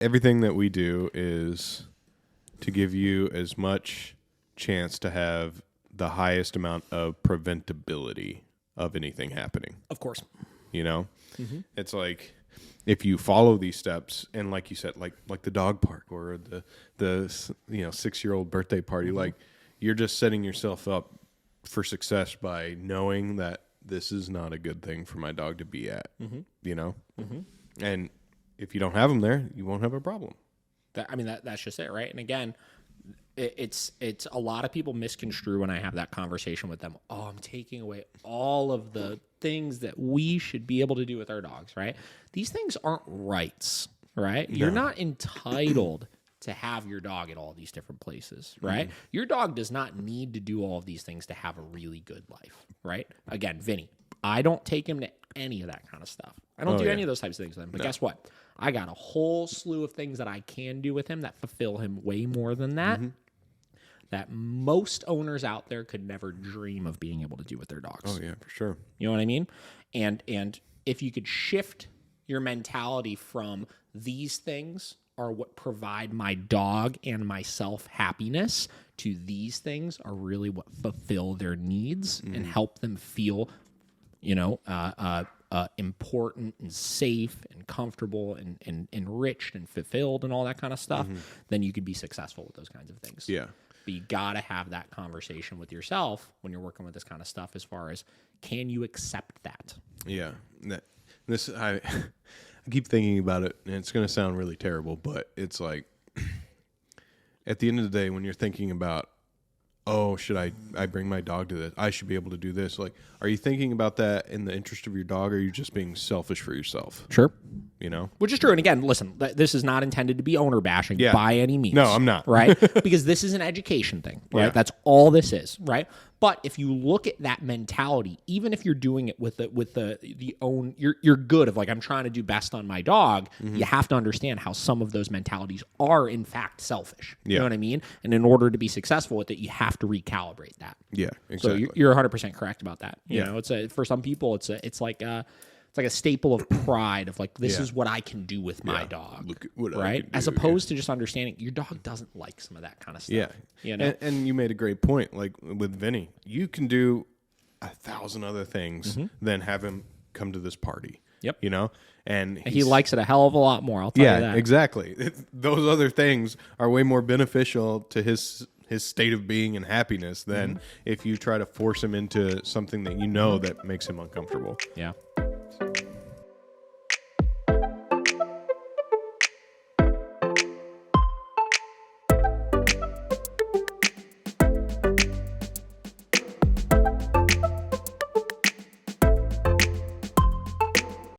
everything that we do is to give you as much chance to have the highest amount of preventability of anything happening. Of course. You know, it's like if you follow these steps, and like you said, like the dog park or the 6-year-old birthday party, like you're just setting yourself up for success by knowing that this is not a good thing for my dog to be at. You know, and if you don't have them there, you won't have a problem. That's just it, right? And again, it's a lot of people misconstrue when I have that conversation with them. Oh, I'm taking away all of the things that we should be able to do with our dogs, right? These things aren't rights, right? No. You're not entitled to have your dog at all these different places, right? Your dog does not need to do all of these things to have a really good life, right? Again, Vinny, I don't take him to any of that kind of stuff. I don't do any of those types of things with him. But guess what? I got a whole slew of things that I can do with him that fulfill him way more than that, that most owners out there could never dream of being able to do with their dogs. Oh, yeah, for sure. You know what I mean? And if you could shift your mentality from these things are what provide my dog and myself happiness to these things are really what fulfill their needs and help them feel, important and safe and comfortable and enriched and fulfilled and all that kind of stuff, then you could be successful with those kinds of things. Yeah. But you got to have that conversation with yourself when you're working with this kind of stuff as far as, can you accept that? Yeah. I keep thinking about it, and it's going to sound really terrible, but it's like, at the end of the day, when you're thinking about, oh, should I bring my dog to this? I should be able to do this. Like, are you thinking about that in the interest of your dog, or are you just being selfish for yourself? Sure. You know? Which is true. And again, listen, this is not intended to be owner bashing by any means. No, I'm not. Right? Because this is an education thing, right? Yeah. That's all this is, right? But if you look at that mentality, even if you're doing it with the own, you're good of like, I'm trying to do best on my dog, you have to understand how some of those mentalities are in fact selfish. You know what I mean? And in order to be successful with it, you have to recalibrate that. Yeah, exactly. So you're 100% correct about that. You Yeah. know, for some people, it's like a staple of pride of like, this is what I can do with my dog. Look at what I right? can do, As opposed to just understanding your dog doesn't like some of that kind of stuff. Yeah. You know? And you made a great point. Like with Vinny, you can do 1,000 other things than have him come to this party. Yep. You know? And he likes it a hell of a lot more, I'll tell you that. Yeah, exactly. Those other things are way more beneficial to his state of being and happiness than if you try to force him into something that you know that makes him uncomfortable. Yeah.